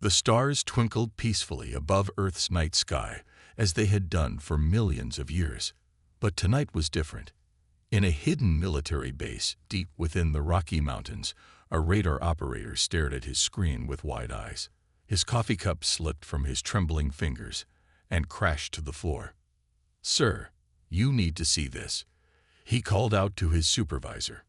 The stars twinkled peacefully above Earth's night sky, as they had done for millions of years. But tonight was different. In a hidden military base deep within the Rocky Mountains, a radar operator stared at his screen with wide eyes. His coffee cup slipped from his trembling fingers and crashed to the floor. "Sir, you need to see this," he called out to his supervisor.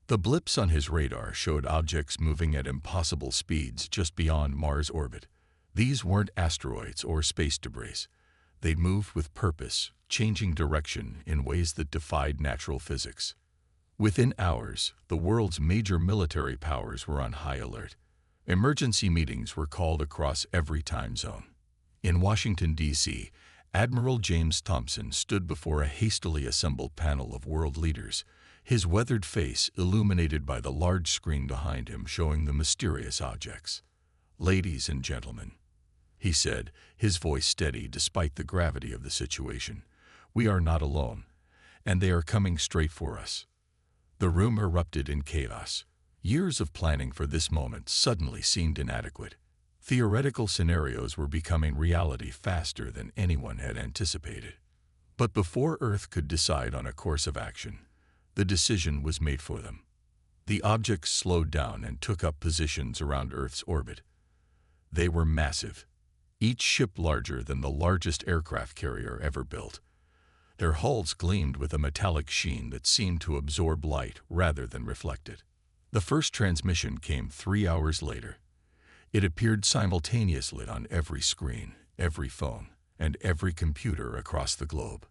The blips on his radar showed objects moving at impossible speeds just beyond Mars' orbit. These weren't asteroids or space debris. They moved with purpose, changing direction in ways that defied natural physics. Within hours, the world's major military powers were on high alert. Emergency meetings were called across every time zone. In Washington, D.C., Admiral James Thompson stood before a hastily assembled panel of world leaders, his weathered face illuminated by the large screen behind him showing the mysterious objects. "Ladies and gentlemen," he said, his voice steady despite the gravity of the situation, "we are not alone, and they are coming straight for us." The room erupted in chaos. Years of planning for this moment suddenly seemed inadequate. Theoretical scenarios were becoming reality faster than anyone had anticipated. But before Earth could decide on a course of action, the decision was made for them. The objects slowed down and took up positions around Earth's orbit. They were massive, each ship larger than the largest aircraft carrier ever built. Their hulls gleamed with a metallic sheen that seemed to absorb light rather than reflect it. The first transmission came 3 hours later. It appeared simultaneously on every screen, every phone, and every computer across the globe.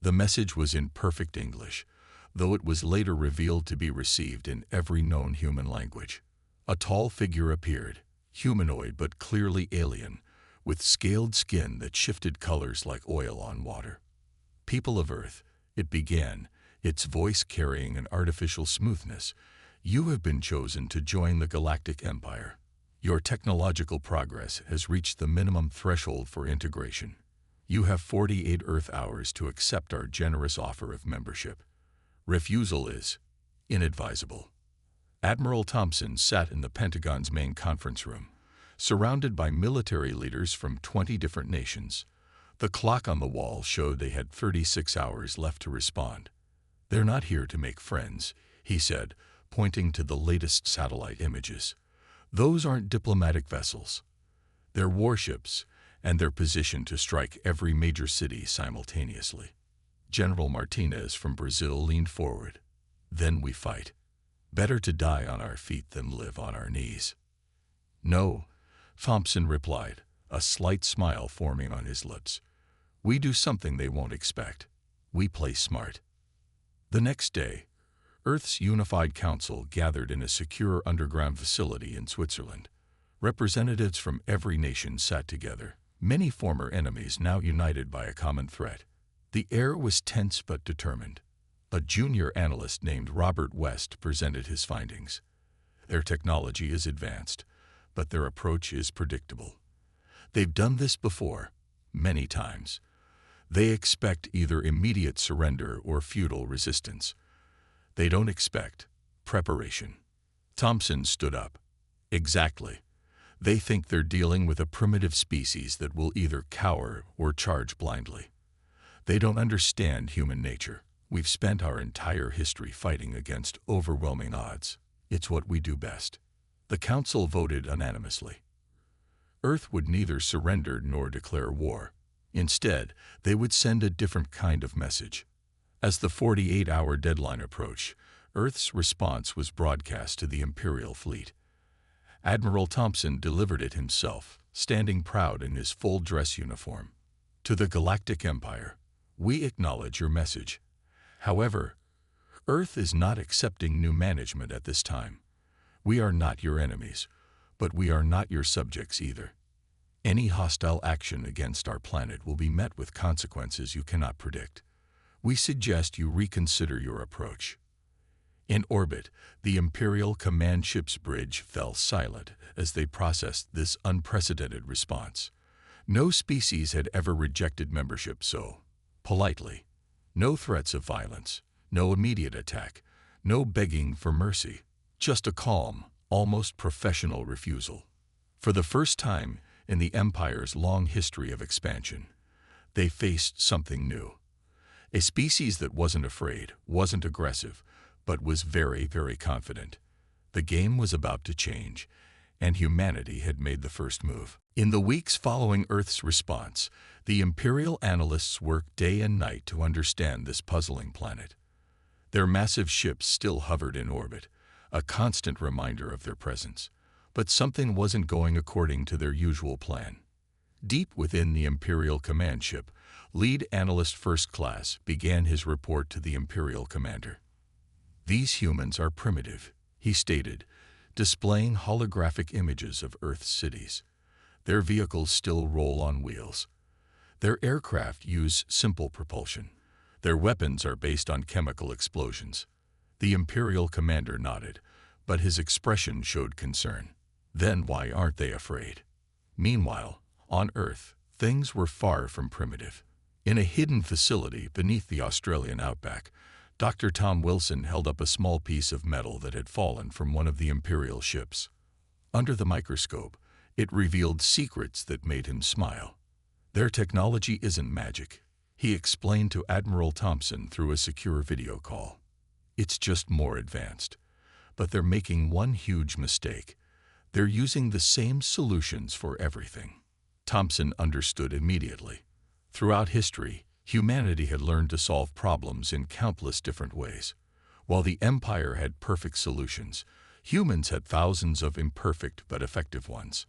The message was in perfect English, though it was later revealed to be received in every known human language. A tall figure appeared, humanoid but clearly alien, with scaled skin that shifted colors like oil on water. "People of Earth," it began, its voice carrying an artificial smoothness, "you have been chosen to join the Galactic Empire. Your technological progress has reached the minimum threshold for integration. You have 48 Earth hours to accept our generous offer of membership. Refusal is inadvisable." Admiral Thompson sat in the Pentagon's main conference room, surrounded by military leaders from 20 different nations. The clock on the wall showed they had 36 hours left to respond. "They're not here to make friends," he said, pointing to the latest satellite images. "Those aren't diplomatic vessels. They're warships, and they're positioned to strike every major city simultaneously." General Martinez from Brazil leaned forward. "Then we fight. Better to die on our feet than live on our knees." "No," Thompson replied, a slight smile forming on his lips. "We do something they won't expect. We play smart." The next day, Earth's Unified Council gathered in a secure underground facility in Switzerland. Representatives from every nation sat together, many former enemies now united by a common threat. The air was tense but determined. A junior analyst named Robert West presented his findings. "Their technology is advanced, but their approach is predictable. They've done this before, many times. They expect either immediate surrender or futile resistance. They don't expect preparation." Thompson stood up. "Exactly. They think they're dealing with a primitive species that will either cower or charge blindly. They don't understand human nature. We've spent our entire history fighting against overwhelming odds. It's what we do best." The council voted unanimously. Earth would neither surrender nor declare war. Instead, they would send a different kind of message. As the 48-hour deadline approached, Earth's response was broadcast to the Imperial fleet. Admiral Thompson delivered it himself, standing proud in his full dress uniform. "To the Galactic Empire, we acknowledge your message. However, Earth is not accepting new management at this time. We are not your enemies, but we are not your subjects either. Any hostile action against our planet will be met with consequences you cannot predict. We suggest you reconsider your approach." In orbit, the Imperial command ship's bridge fell silent as they processed this unprecedented response. No species had ever rejected membership so politely. No threats of violence, no immediate attack, no begging for mercy, just a calm, almost professional refusal. For the first time in the Empire's long history of expansion, they faced something new. A species that wasn't afraid, wasn't aggressive, but was very, very confident. The game was about to change, and humanity had made the first move. In the weeks following Earth's response, the Imperial analysts worked day and night to understand this puzzling planet. Their massive ships still hovered in orbit, a constant reminder of their presence. But something wasn't going according to their usual plan. Deep within the Imperial command ship, Lead Analyst First Class began his report to the Imperial commander. "These humans are primitive," he stated, displaying holographic images of Earth's cities. "Their vehicles still roll on wheels. Their aircraft use simple propulsion. Their weapons are based on chemical explosions." The Imperial commander nodded, but his expression showed concern. Then why aren't they afraid? Meanwhile, on Earth, things were far from primitive. In a hidden facility beneath the Australian outback, Dr. Tom Wilson held up a small piece of metal that had fallen from one of the Imperial ships. Under the microscope, it revealed secrets that made him smile. "Their technology isn't magic," he explained to Admiral Thompson through a secure video call. "It's just more advanced. But they're making one huge mistake. They're using the same solutions for everything." Thompson understood immediately. Throughout history, humanity had learned to solve problems in countless different ways. While the Empire had perfect solutions, humans had thousands of imperfect but effective ones.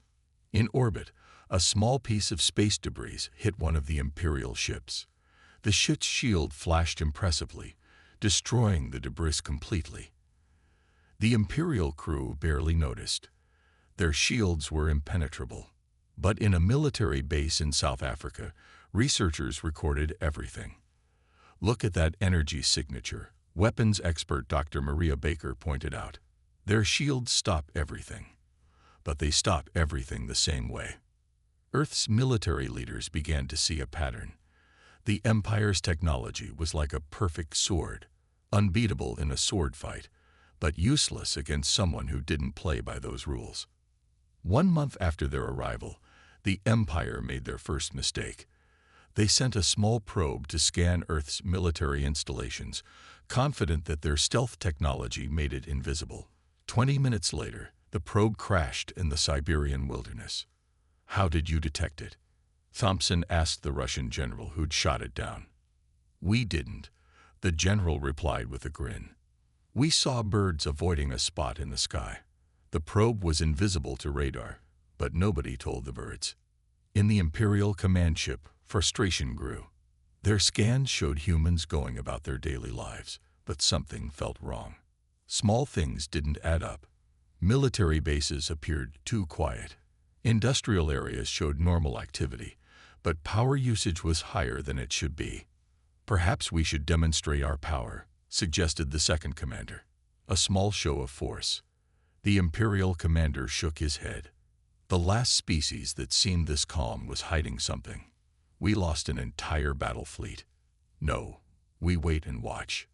In orbit, a small piece of space debris hit one of the Imperial ships. The ship's shield flashed impressively, destroying the debris completely. The Imperial crew barely noticed. Their shields were impenetrable. But in a military base in South Africa, researchers recorded everything. "Look at that energy signature," weapons expert Dr. Maria Baker pointed out. "Their shields stop everything. But they stop everything the same way." Earth's military leaders began to see a pattern. The Empire's technology was like a perfect sword, unbeatable in a sword fight, but useless against someone who didn't play by those rules. 1 month after their arrival, the Empire made their first mistake. They sent a small probe to scan Earth's military installations, confident that their stealth technology made it invisible. 20 minutes later, the probe crashed in the Siberian wilderness. "How did you detect it?" Thompson asked the Russian general who'd shot it down. "We didn't," the general replied with a grin. "We saw birds avoiding a spot in the sky. The probe was invisible to radar, but nobody told the birds." In the Imperial command ship, frustration grew. Their scans showed humans going about their daily lives, but something felt wrong. Small things didn't add up. Military bases appeared too quiet. Industrial areas showed normal activity, but power usage was higher than it should be. "Perhaps we should demonstrate our power," suggested the second commander. A small show of force. The Imperial commander shook his head. The last species that seemed this calm was hiding something. "We lost an entire battle fleet." "No, we wait and watch."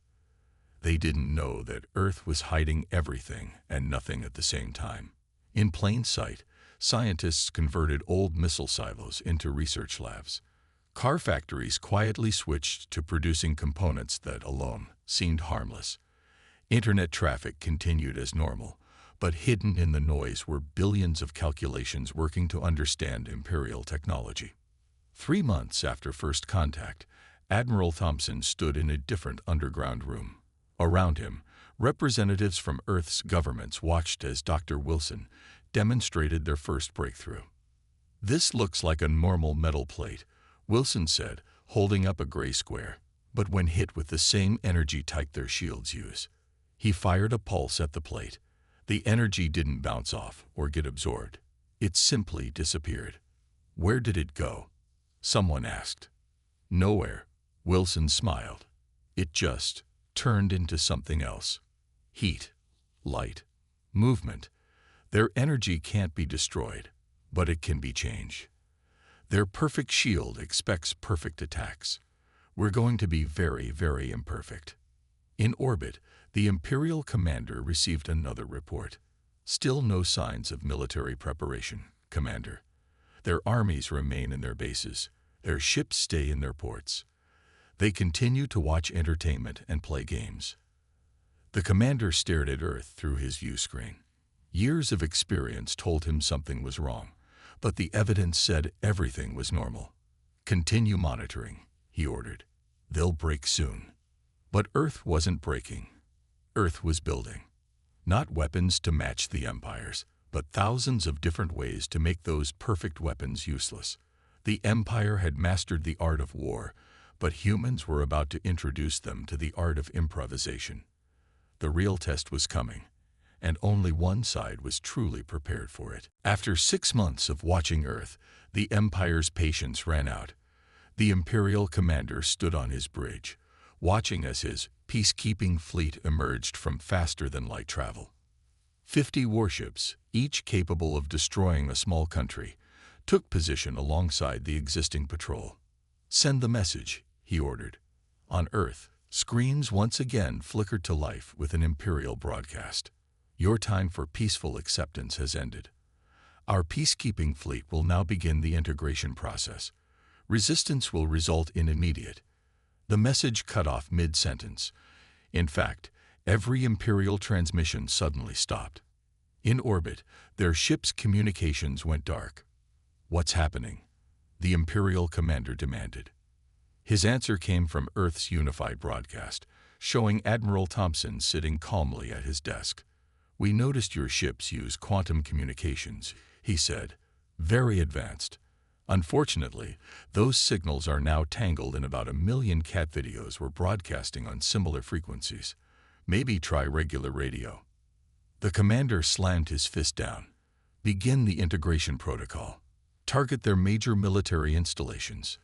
They didn't know that Earth was hiding everything and nothing at the same time. In plain sight, scientists converted old missile silos into research labs. Car factories quietly switched to producing components that alone seemed harmless. Internet traffic continued as normal, but hidden in the noise were billions of calculations working to understand Imperial technology. 3 months after first contact, Admiral Thompson stood in a different underground room. Around him, representatives from Earth's governments watched as Dr. Wilson demonstrated their first breakthrough. "This looks like a normal metal plate," Wilson said, holding up a gray square. "But when hit with the same energy type their shields use." He fired a pulse at the plate. The energy didn't bounce off or get absorbed. It simply disappeared. "Where did it go?" someone asked. "Nowhere," Wilson smiled. "It just turned into something else. Heat, light, movement. Their energy can't be destroyed, but it can be changed. Their perfect shield expects perfect attacks. We're going to be very, very imperfect." In orbit, the Imperial commander received another report. Still no signs of military preparation. Commander. Their armies remain in their bases. Their ships stay in their ports. They continue to watch entertainment and play games. The commander stared at Earth through his view screen. Years of experience told him something was wrong, but the evidence said everything was normal. Continue monitoring, he ordered. They'll break soon. But Earth wasn't breaking. Earth was building. Not weapons to match the Empire's, but thousands of different ways to make those perfect weapons useless. The Empire had mastered the art of war, but humans were about to introduce them to the art of improvisation. The real test was coming, and only one side was truly prepared for it. After 6 months of watching Earth, the Empire's patience ran out. The Imperial commander stood on his bridge, watching as his peacekeeping fleet emerged from faster-than-light travel. 50 warships, each capable of destroying a small country, took position alongside the existing patrol. "Send the message," he ordered. On Earth, screens once again flickered to life with an Imperial broadcast. "Your time for peaceful acceptance has ended. Our peacekeeping fleet will now begin the integration process. Resistance will result in immediate." The message cut off mid-sentence. In fact, every Imperial transmission suddenly stopped. In orbit, their ship's communications went dark. "What's happening?" the Imperial commander demanded. His answer came from Earth's unified broadcast, showing Admiral Thompson sitting calmly at his desk. "We noticed your ships use quantum communications," he said. "Very advanced. Unfortunately, those signals are now tangled in about 1 million cat videos we're broadcasting on similar frequencies. Maybe try regular radio." The commander slammed his fist down. "Begin the integration protocol. Target their major military installations."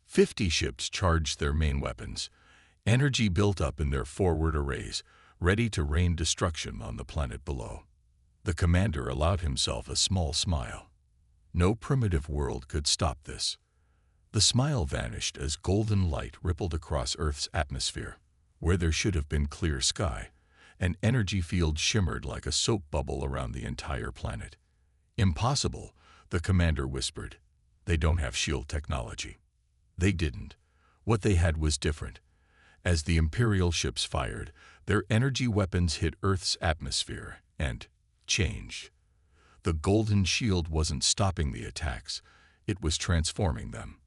50 ships charged their main weapons. Energy built up in their forward arrays, ready to rain destruction on the planet below. The commander allowed himself a small smile. No primitive world could stop this. The smile vanished as golden light rippled across Earth's atmosphere. Where there should have been clear sky, an energy field shimmered like a soap bubble around the entire planet. "Impossible," the commander whispered. "They don't have shield technology." They didn't. What they had was different. As the Imperial ships fired, their energy weapons hit Earth's atmosphere and changed. The golden shield wasn't stopping the attacks, it was transforming them.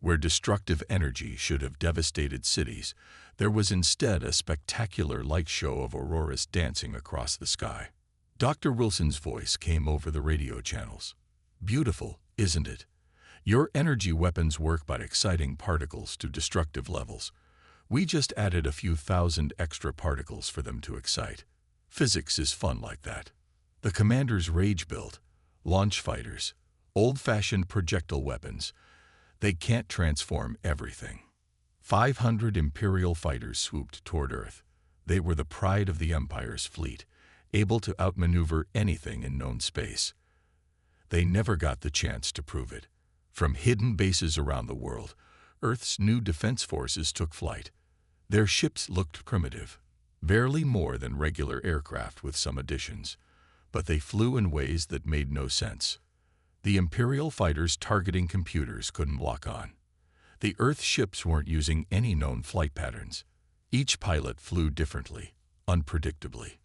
Where destructive energy should have devastated cities, there was instead a spectacular light show of auroras dancing across the sky. Dr. Wilson's voice came over the radio channels. "Beautiful, isn't it? Your energy weapons work by exciting particles to destructive levels. We just added a few thousand extra particles for them to excite. Physics is fun like that." The commander's rage built. Launch fighters, old-fashioned projectile weapons. They can't transform everything. 500 Imperial fighters swooped toward Earth. They were the pride of the Empire's fleet, able to outmaneuver anything in known space. They never got the chance to prove it. From hidden bases around the world, Earth's new defense forces took flight. Their ships looked primitive, barely more than regular aircraft with some additions, but they flew in ways that made no sense. The Imperial fighters targeting computers couldn't lock on. The Earth ships weren't using any known flight patterns. Each pilot flew differently, unpredictably.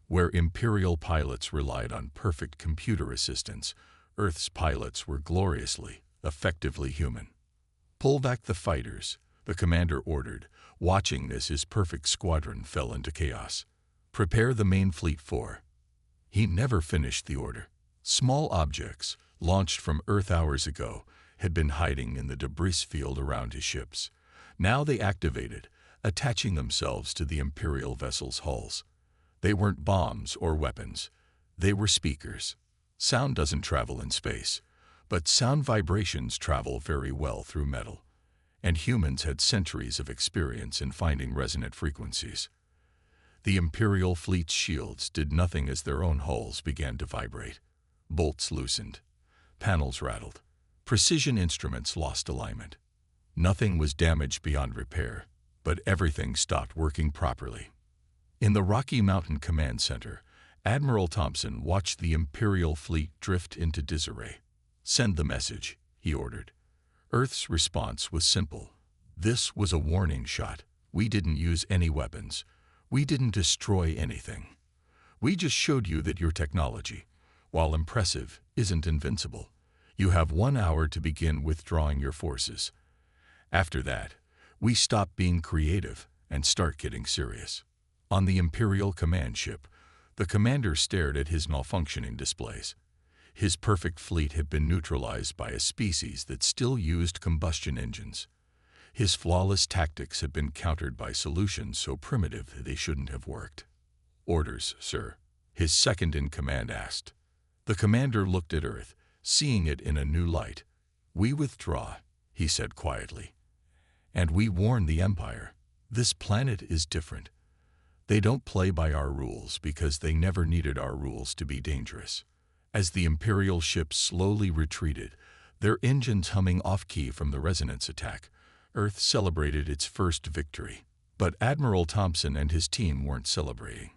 Where Imperial pilots relied on perfect computer assistance, Earth's pilots were gloriously, effectively human. "Pull back the fighters," the commander ordered, watching as his perfect squadron fell into chaos. "Prepare the main fleet for..." He never finished the order. Small objects, launched from Earth hours ago, had been hiding in the debris field around his ships. Now they activated, attaching themselves to the Imperial vessels' hulls. They weren't bombs or weapons. They were speakers. Sound doesn't travel in space, but sound vibrations travel very well through metal, and humans had centuries of experience in finding resonant frequencies. The Imperial fleet's shields did nothing as their own hulls began to vibrate. Bolts loosened. Panels rattled. Precision instruments lost alignment. Nothing was damaged beyond repair, but everything stopped working properly. In the Rocky Mountain Command Center, Admiral Thompson watched the Imperial fleet drift into disarray. "Send the message," he ordered. Earth's response was simple. This was a warning shot. "We didn't use any weapons. We didn't destroy anything. We just showed you that your technology, while impressive, isn't invincible. You have 1 hour to begin withdrawing your forces. After that, we stop being creative and start getting serious." On the Imperial command ship, the commander stared at his malfunctioning displays. His perfect fleet had been neutralized by a species that still used combustion engines. His flawless tactics had been countered by solutions so primitive that they shouldn't have worked. "Orders, sir," his second-in-command asked. The commander looked at Earth, seeing it in a new light. "We withdraw," he said quietly. "And we warn the Empire. This planet is different. They don't play by our rules because they never needed our rules to be dangerous." As the Imperial ships slowly retreated, their engines humming off-key from the resonance attack, Earth celebrated its first victory. But Admiral Thompson and his team weren't celebrating.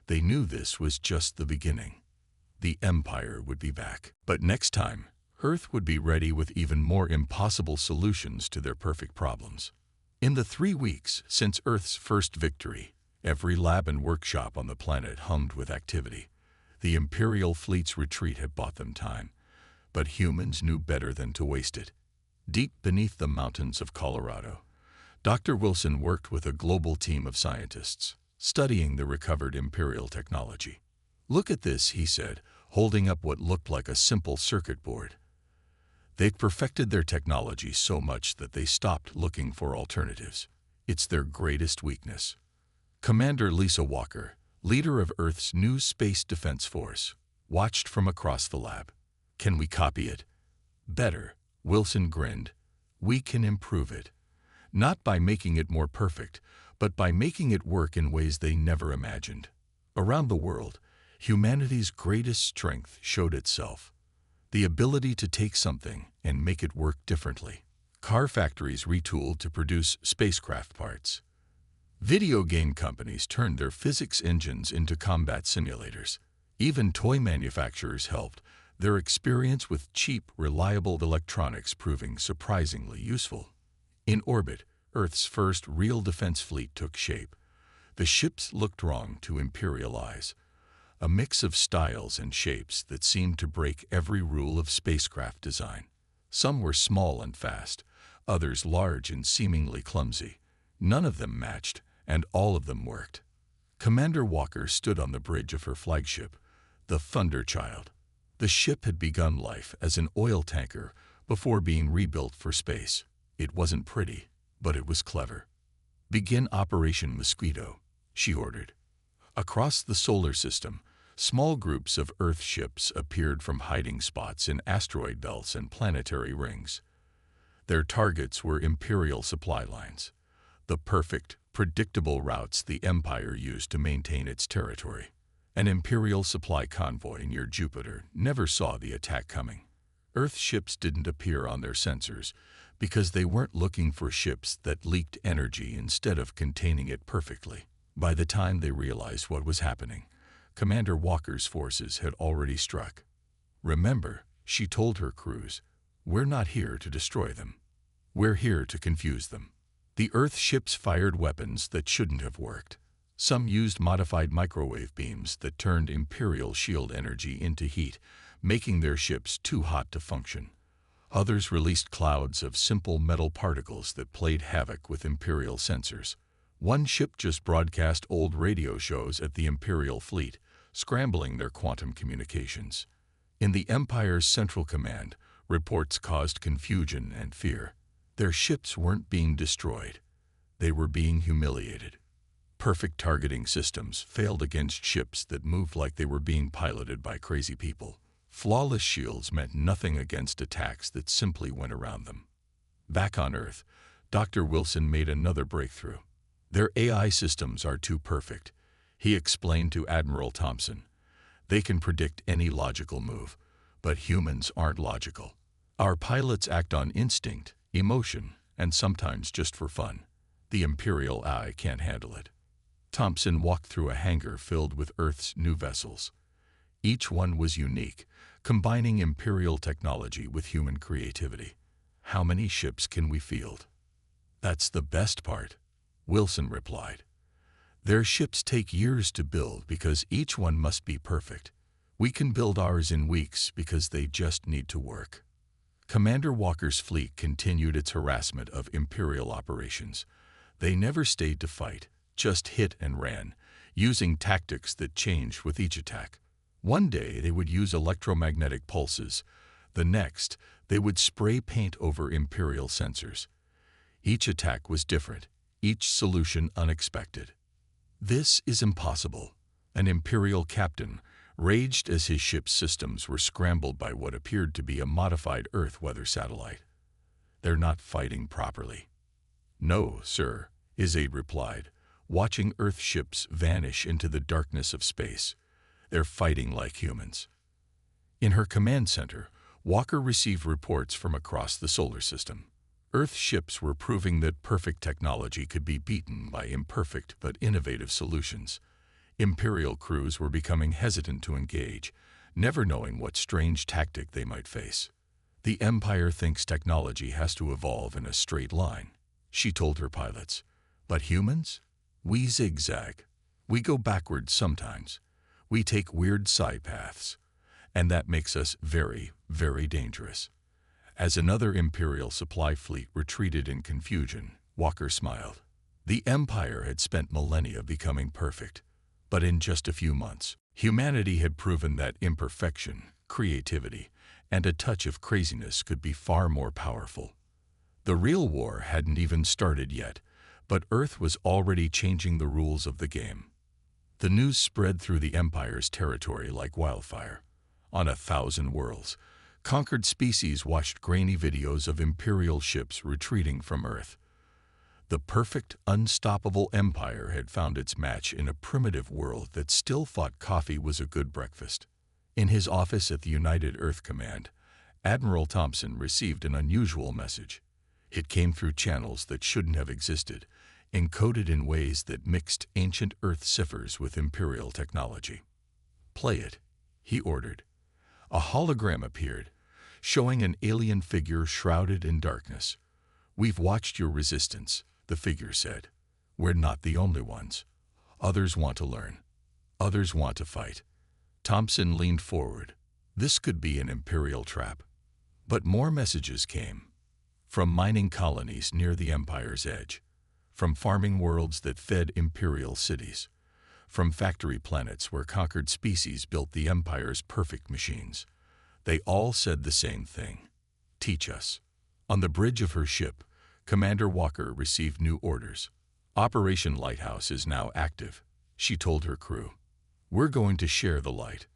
They knew this was just the beginning. The Empire would be back. But next time, Earth would be ready with even more impossible solutions to their perfect problems. In the 3 weeks since Earth's first victory, every lab and workshop on the planet hummed with activity. The Imperial fleet's retreat had bought them time, but humans knew better than to waste it. Deep beneath the mountains of Colorado, Dr. Wilson worked with a global team of scientists, studying the recovered Imperial technology. "Look at this," he said, holding up what looked like a simple circuit board. They'd perfected their technology so much that they stopped looking for alternatives. It's their greatest weakness. Commander Lisa Walker, leader of Earth's new Space Defense Force, watched from across the lab. "Can we copy it?" "Better," Wilson grinned. "We can improve it. Not by making it more perfect, but by making it work in ways they never imagined." Around the world, humanity's greatest strength showed itself. The ability to take something and make it work differently. Car factories retooled to produce spacecraft parts. Video game companies turned their physics engines into combat simulators. Even toy manufacturers helped, their experience with cheap, reliable electronics proving surprisingly useful. In orbit, Earth's first real defense fleet took shape. The ships looked wrong to Imperial eyes, a mix of styles and shapes that seemed to break every rule of spacecraft design. Some were small and fast, others large and seemingly clumsy. None of them matched, and all of them worked. Commander Walker stood on the bridge of her flagship, the Thunderchild. The ship had begun life as an oil tanker before being rebuilt for space. It wasn't pretty, but it was clever. "Begin Operation Mosquito," she ordered. Across the solar system, small groups of Earth ships appeared from hiding spots in asteroid belts and planetary rings. Their targets were Imperial supply lines, the perfect, predictable routes the Empire used to maintain its territory. An Imperial supply convoy near Jupiter never saw the attack coming. Earth ships didn't appear on their sensors because they weren't looking for ships that leaked energy instead of containing it perfectly. By the time they realized what was happening, Commander Walker's forces had already struck. "Remember," she told her crews, "we're not here to destroy them. We're here to confuse them." The Earth ships fired weapons that shouldn't have worked. Some used modified microwave beams that turned Imperial shield energy into heat, making their ships too hot to function. Others released clouds of simple metal particles that played havoc with Imperial sensors. One ship just broadcast old radio shows at the Imperial fleet, scrambling their quantum communications. In the Empire's Central Command, reports caused confusion and fear. Their ships weren't being destroyed. They were being humiliated. Perfect targeting systems failed against ships that moved like they were being piloted by crazy people. Flawless shields meant nothing against attacks that simply went around them. Back on Earth, Dr. Wilson made another breakthrough. "Their AI systems are too perfect," he explained to Admiral Thompson. "They can predict any logical move, but humans aren't logical. Our pilots act on instinct, emotion, and sometimes just for fun. The Imperial eye can't handle it." Thompson walked through a hangar filled with Earth's new vessels. Each one was unique, combining Imperial technology with human creativity. "How many ships can we field?" "That's the best part," Wilson replied. "Their ships take years to build because each one must be perfect. We can build ours in weeks because they just need to work." Commander Walker's fleet continued its harassment of Imperial operations. They never stayed to fight, just hit and ran, using tactics that changed with each attack. One day they would use electromagnetic pulses. The next, they would spray paint over Imperial sensors. Each attack was different, each solution unexpected. "This is impossible," an Imperial captain raged as his ship's systems were scrambled by what appeared to be a modified Earth weather satellite. "They're not fighting properly." "No, sir," his aide replied, watching Earth ships vanish into the darkness of space. "They're fighting like humans." In her command center, Walker received reports from across the solar system. Earth ships were proving that perfect technology could be beaten by imperfect but innovative solutions. Imperial crews were becoming hesitant to engage, never knowing what strange tactic they might face. "The Empire thinks technology has to evolve in a straight line," she told her pilots. "But humans? We zigzag. We go backwards sometimes. We take weird side paths. And that makes us very, very dangerous." As another Imperial supply fleet retreated in confusion, Walker smiled. The Empire had spent millennia becoming perfect. But in just a few months, humanity had proven that imperfection, creativity, and a touch of craziness could be far more powerful. The real war hadn't even started yet, but Earth was already changing the rules of the game. The news spread through the Empire's territory like wildfire. On 1,000 worlds, conquered species watched grainy videos of Imperial ships retreating from Earth. The perfect, unstoppable empire had found its match in a primitive world that still thought coffee was a good breakfast. In his office at the United Earth Command, Admiral Thompson received an unusual message. It came through channels that shouldn't have existed, encoded in ways that mixed ancient Earth ciphers with Imperial technology. "Play it," he ordered. A hologram appeared, showing an alien figure shrouded in darkness. "We've watched your resistance," the figure said. "We're not the only ones. Others want to learn. Others want to fight." Thompson leaned forward. This could be an Imperial trap. But more messages came. From mining colonies near the Empire's edge. From farming worlds that fed Imperial cities. From factory planets where conquered species built the Empire's perfect machines. They all said the same thing. "Teach us." On the bridge of her ship, Commander Walker received new orders. "Operation Lighthouse is now active," she told her crew. "We're going to share the light."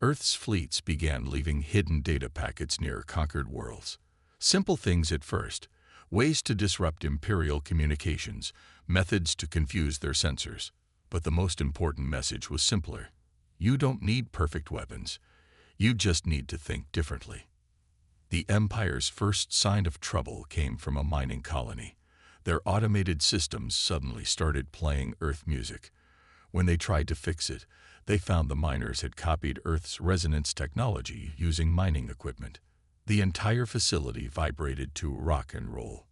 Earth's fleets began leaving hidden data packets near conquered worlds. Simple things at first, ways to disrupt Imperial communications, methods to confuse their sensors. But the most important message was simpler. You don't need perfect weapons. You just need to think differently. The Empire's first sign of trouble came from a mining colony. Their automated systems suddenly started playing Earth music. When they tried to fix it, they found the miners had copied Earth's resonance technology using mining equipment. The entire facility vibrated to rock and roll.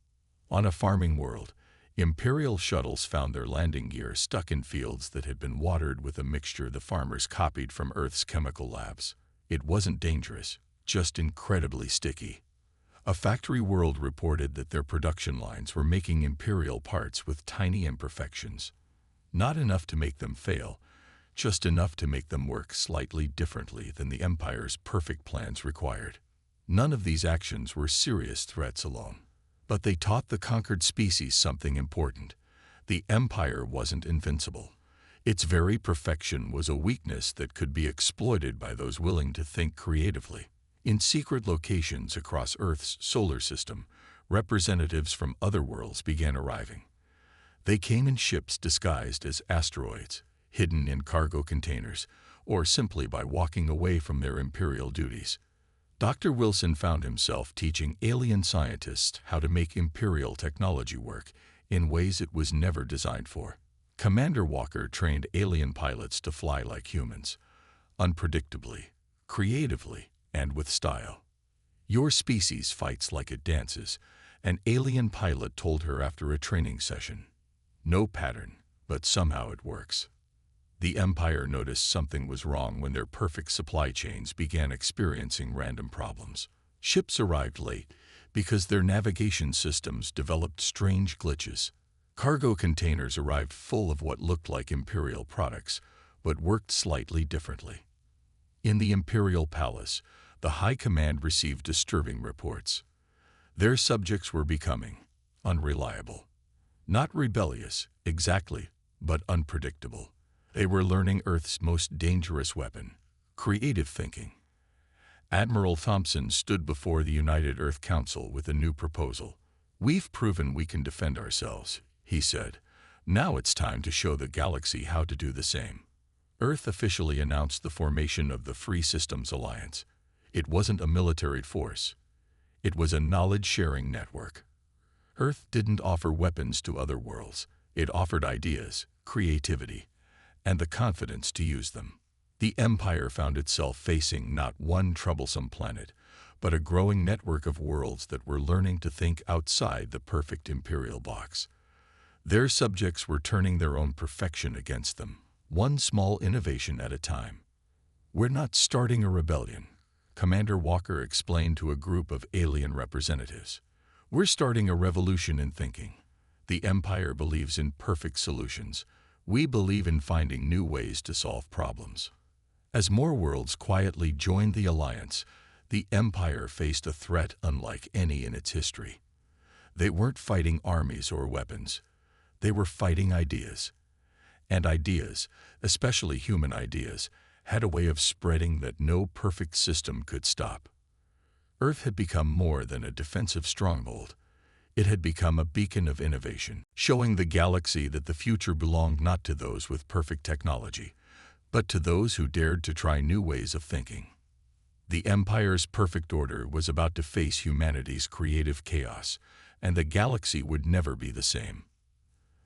On a farming world, Imperial shuttles found their landing gear stuck in fields that had been watered with a mixture the farmers copied from Earth's chemical labs. It wasn't dangerous, just incredibly sticky. A factory world reported that their production lines were making Imperial parts with tiny imperfections. Not enough to make them fail, just enough to make them work slightly differently than the Empire's perfect plans required. None of these actions were serious threats alone. But they taught the conquered species something important. The Empire wasn't invincible. Its very perfection was a weakness that could be exploited by those willing to think creatively. In secret locations across Earth's solar system, representatives from other worlds began arriving. They came in ships disguised as asteroids, hidden in cargo containers, or simply by walking away from their Imperial duties. Dr. Wilson found himself teaching alien scientists how to make Imperial technology work in ways it was never designed for. Commander Walker trained alien pilots to fly like humans, unpredictably, creatively, and with style. "Your species fights like it dances," an alien pilot told her after a training session. "No pattern, but somehow it works." The Empire noticed something was wrong when their perfect supply chains began experiencing random problems. Ships arrived late because their navigation systems developed strange glitches. Cargo containers arrived full of what looked like Imperial products, but worked slightly differently. In the Imperial Palace, the High Command received disturbing reports. Their subjects were becoming unreliable. Not rebellious, exactly, but unpredictable. They were learning Earth's most dangerous weapon: creative thinking. Admiral Thompson stood before the United Earth Council with a new proposal. "We've proven we can defend ourselves," he said. "Now it's time to show the galaxy how to do the same." Earth officially announced the formation of the Free Systems Alliance. It wasn't a military force. It was a knowledge-sharing network. Earth didn't offer weapons to other worlds. It offered ideas, creativity, and the confidence to use them. The Empire found itself facing not one troublesome planet, but a growing network of worlds that were learning to think outside the perfect Imperial box. Their subjects were turning their own perfection against them, one small innovation at a time. "We're not starting a rebellion," Commander Walker explained to a group of alien representatives. "We're starting a revolution in thinking. The Empire believes in perfect solutions. We believe in finding new ways to solve problems." As more worlds quietly joined the alliance, the Empire faced a threat unlike any in its history. They weren't fighting armies or weapons. They were fighting ideas. And ideas, especially human ideas, had a way of spreading that no perfect system could stop. Earth had become more than a defensive stronghold. It had become a beacon of innovation, showing the galaxy that the future belonged not to those with perfect technology, but to those who dared to try new ways of thinking. The Empire's perfect order was about to face humanity's creative chaos, and the galaxy would never be the same.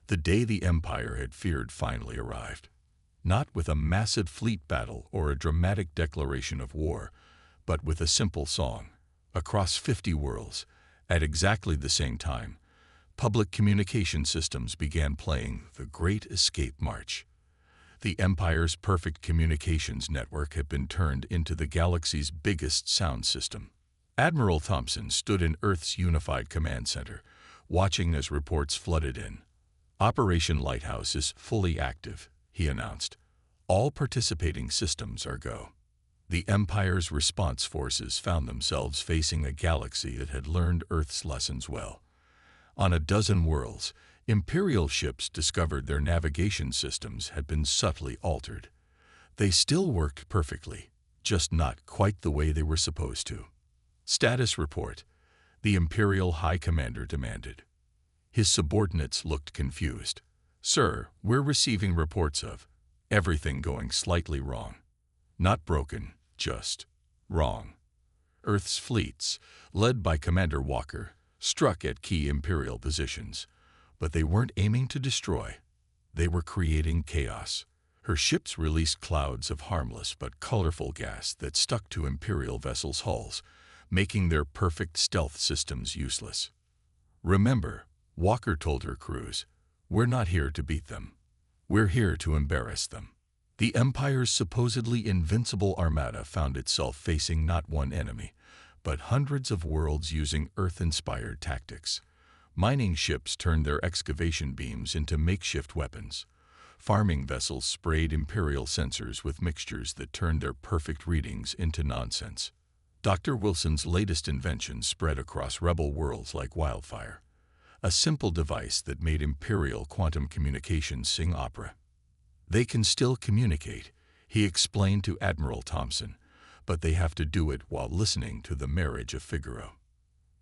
The day the Empire had feared finally arrived. Not with a massive fleet battle or a dramatic declaration of war, but with a simple song. Across 50 worlds, at exactly the same time, public communication systems began playing the Great Escape March. The Empire's perfect communications network had been turned into the galaxy's biggest sound system. Admiral Thompson stood in Earth's unified command center, watching as reports flooded in. "Operation Lighthouse is fully active," he announced. "All participating systems are go." The Empire's response forces found themselves facing a galaxy that had learned Earth's lessons well. On a dozen worlds, Imperial ships discovered their navigation systems had been subtly altered. They still worked perfectly, just not quite the way they were supposed to. "Status report," the Imperial High Commander demanded. His subordinates looked confused. "Sir, we're receiving reports of everything going slightly wrong. Not broken, just wrong." Earth's fleets, led by Commander Walker, struck at key Imperial positions. But they weren't aiming to destroy. They were creating chaos. Her ships released clouds of harmless but colorful gas that stuck to Imperial vessels' hulls, making their perfect stealth systems useless. "Remember," Walker told her crews, "we're not here to beat them. We're here to embarrass them." The Empire's supposedly invincible armada found itself facing not one enemy, but hundreds of worlds using Earth-inspired tactics. Mining ships turned their excavation beams into makeshift weapons. Farming vessels sprayed Imperial sensors with mixtures that turned their perfect readings into nonsense. Dr. Wilson's latest invention spread across rebel worlds like wildfire. A simple device that made Imperial quantum communications sing opera. "They can still communicate," he explained to Admiral Thompson, "but they have to do it while listening to the Marriage of Figaro."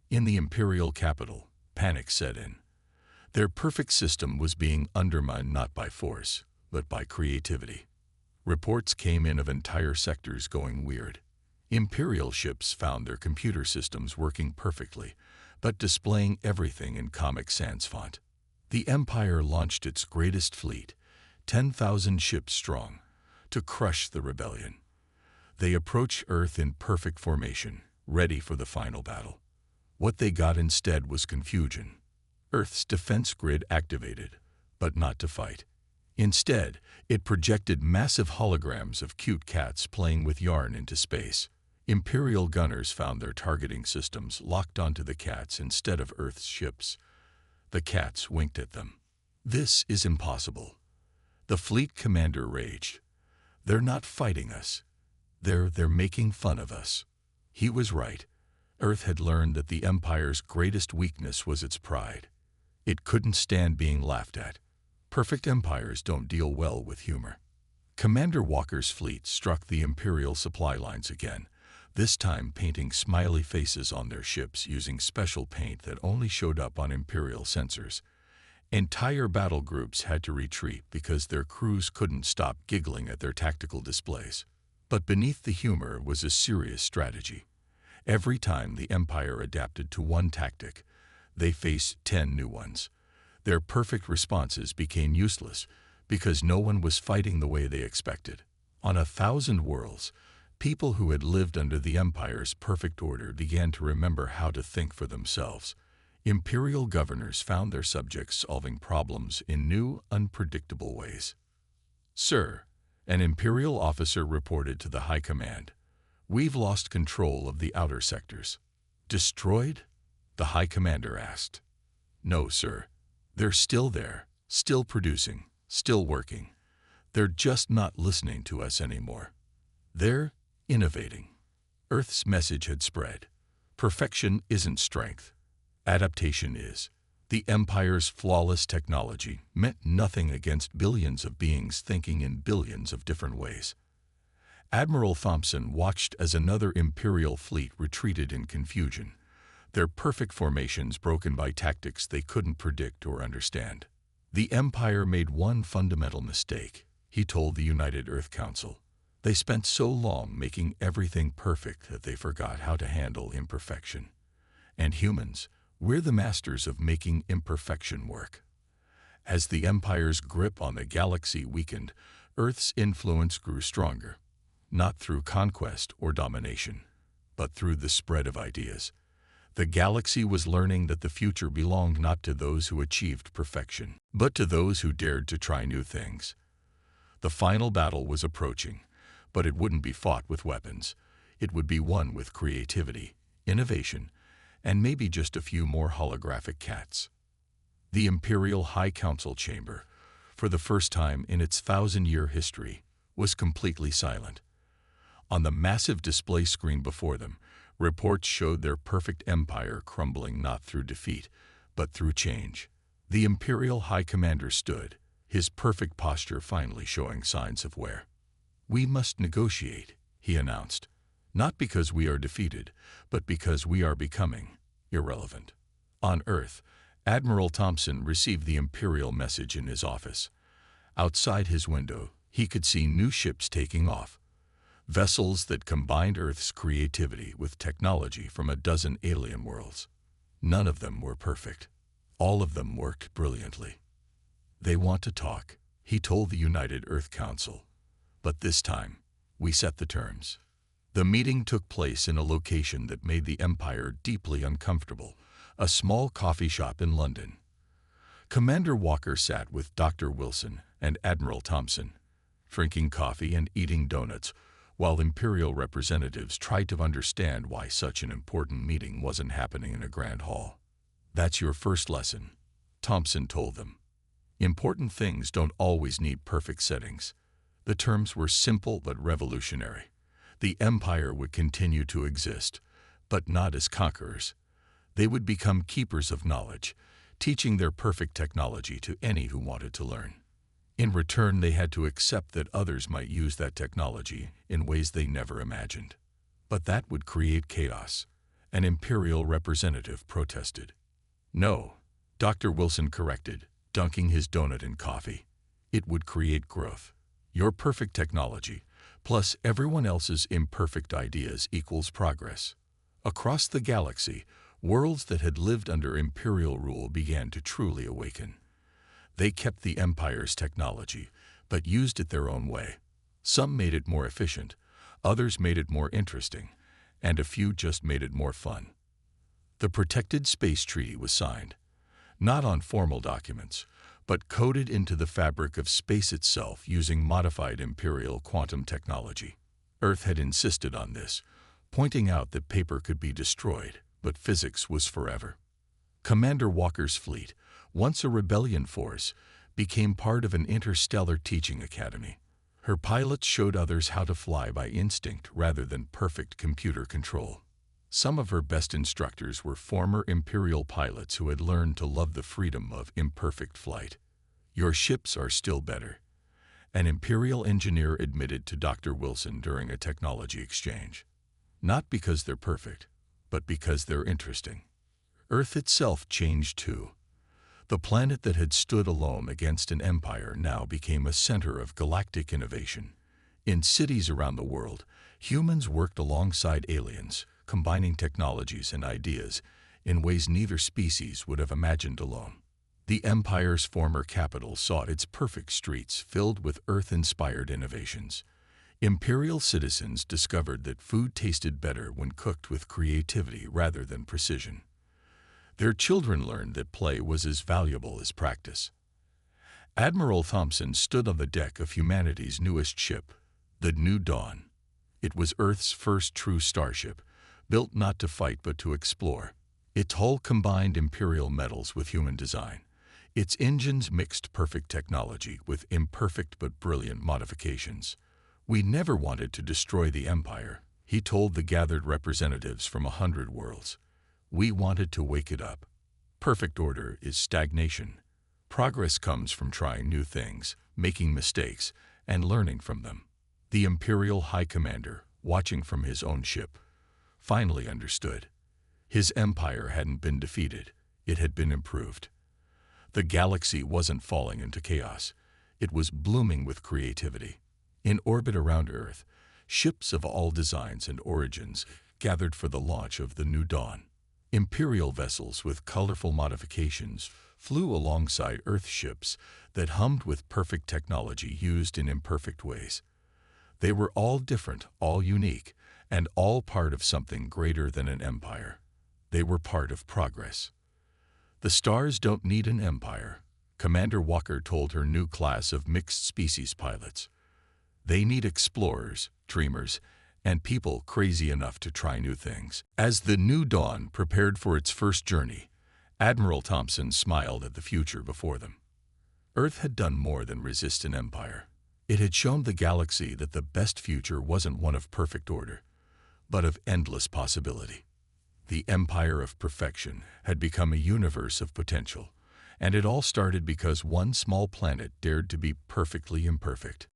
In the Imperial capital, panic set in. Their perfect system was being undermined not by force, but by creativity. Reports came in of entire sectors going weird. Imperial ships found their computer systems working perfectly, but displaying everything in Comic Sans font. The Empire launched its greatest fleet, 10,000 ships strong, to crush the rebellion. They approached Earth in perfect formation, ready for the final battle. What they got instead was confusion. Earth's defense grid activated, but not to fight. Instead, it projected massive holograms of cute cats playing with yarn into space. Imperial gunners found their targeting systems locked onto the cats instead of Earth's ships. The cats winked at them. "This is impossible." The fleet commander raged. "They're not fighting us. They're making fun of us." He was right. Earth had learned that the Empire's greatest weakness was its pride. It couldn't stand being laughed at. Perfect empires don't deal well with humor. Commander Walker's fleet struck the Imperial supply lines again, this time painting smiley faces on their ships using special paint that only showed up on Imperial sensors. Entire battle groups had to retreat because their crews couldn't stop giggling at their tactical displays. But beneath the humor was a serious strategy. Every time the Empire adapted to one tactic, they faced 10 new ones. Their perfect responses became useless because no one was fighting the way they expected. On 1,000 worlds, people who had lived under the Empire's perfect order began to remember how to think for themselves. Imperial governors found their subjects solving problems in new, unpredictable ways. "Sir," an Imperial officer reported to the High Command, "we've lost control of the outer sectors." "Destroyed?" the High Commander asked. "No, sir. They're still there, still producing, still working. They're just not listening to us anymore. They're innovating." Earth's message had spread. Perfection isn't strength. Adaptation is. The Empire's flawless technology meant nothing against billions of beings thinking in billions of different ways. Admiral Thompson watched as another Imperial fleet retreated in confusion, their perfect formations broken by tactics they couldn't predict or understand. "The Empire made one fundamental mistake," he told the United Earth Council. "They spent so long making everything perfect that they forgot how to handle imperfection. And humans, we're the masters of making imperfection work." As the Empire's grip on the galaxy weakened, Earth's influence grew stronger, not through conquest or domination, but through the spread of ideas. The galaxy was learning that the future belonged not to those who achieved perfection, but to those who dared to try new things. The final battle was approaching, but it wouldn't be fought with weapons. It would be won with creativity, innovation, and maybe just a few more holographic cats. The Imperial High Council chamber, for the first time in its 1,000-year history, was completely silent. On the massive display screen before them, reports showed their perfect empire crumbling not through defeat, but through change. The Imperial High Commander stood, his perfect posture finally showing signs of wear. "We must negotiate," he announced, "not because we are defeated, but because we are becoming irrelevant." On Earth, Admiral Thompson received the Imperial message in his office. Outside his window, he could see new ships taking off, vessels that combined Earth's creativity with technology from a dozen alien worlds. None of them were perfect. All of them worked brilliantly. "They want to talk," he told the United Earth Council. "But this time, we set the terms." The meeting took place in a location that made the Empire deeply uncomfortable, a small coffee shop in London. Commander Walker sat with Dr. Wilson and Admiral Thompson, drinking coffee and eating donuts, while Imperial representatives tried to understand why such an important meeting wasn't happening in a grand hall. "That's your first lesson," Thompson told them. "Important things don't always need perfect settings." The terms were simple but revolutionary. The Empire would continue to exist, but not as conquerors. They would become keepers of knowledge, teaching their perfect technology to any who wanted to learn. In return, they had to accept that others might use that technology in ways they never imagined. But that would create chaos. An Imperial representative protested. "No," Dr. Wilson corrected, dunking his donut in coffee. "It would create growth. Your perfect technology, plus everyone else's imperfect ideas equals progress." Across the galaxy, worlds that had lived under Imperial rule began to truly awaken. They kept the Empire's technology, but used it their own way. Some made it more efficient, others made it more interesting, and a few just made it more fun. The Protected Space Treaty was signed, not on formal documents, but coded into the fabric of space itself using modified imperial quantum technology. Earth had insisted on this, pointing out that paper could be destroyed, but physics was forever. Commander Walker's fleet, once a rebellion force, became part of an interstellar teaching academy. Her pilots showed others how to fly by instinct rather than perfect computer control. Some of her best instructors were former Imperial pilots who had learned to love the freedom of imperfect flight. "Your ships are still better," an Imperial engineer admitted to Dr. Wilson during a technology exchange. "Not because they're perfect, but because they're interesting." Earth itself changed too. The planet that had stood alone against an empire now became a center of galactic innovation. In cities around the world, humans worked alongside aliens, combining technologies and ideas in ways neither species would have imagined alone. The empire's former capital saw its perfect streets filled with Earth-inspired innovations. Imperial citizens discovered that food tasted better when cooked with creativity rather than precision. Their children learned that play was as valuable as practice. Admiral Thompson stood on the deck of humanity's newest ship, the New Dawn. It was Earth's first true starship, built not to fight but to explore. Its hull combined Imperial metals with human design. Its engines mixed perfect technology with imperfect but brilliant modifications. "We never wanted to destroy the Empire," he told the gathered representatives from 100 worlds. "We wanted to wake it up. Perfect order is stagnation. Progress comes from trying new things, making mistakes, and learning from them." The Imperial High Commander, watching from his own ship, finally understood. His empire hadn't been defeated, it had been improved. The galaxy wasn't falling into chaos, it was blooming with creativity. In orbit around Earth, ships of all designs and origins gathered for the launch of the New Dawn. Imperial vessels with colorful modifications flew alongside Earth ships that hummed with perfect technology used in imperfect ways. They were all different, all unique, and all part of something greater than an empire. They were part of progress. "The stars don't need an empire," Commander Walker told her new class of mixed-species pilots. "They need explorers, dreamers, and people crazy enough to try new things." As the New Dawn prepared for its first journey, Admiral Thompson smiled at the future before them. Earth had done more than resist an empire. It had shown the galaxy that the best future wasn't one of perfect order, but of endless possibility. The Empire of Perfection had become a universe of potential, and it all started because one small planet dared to be perfectly imperfect.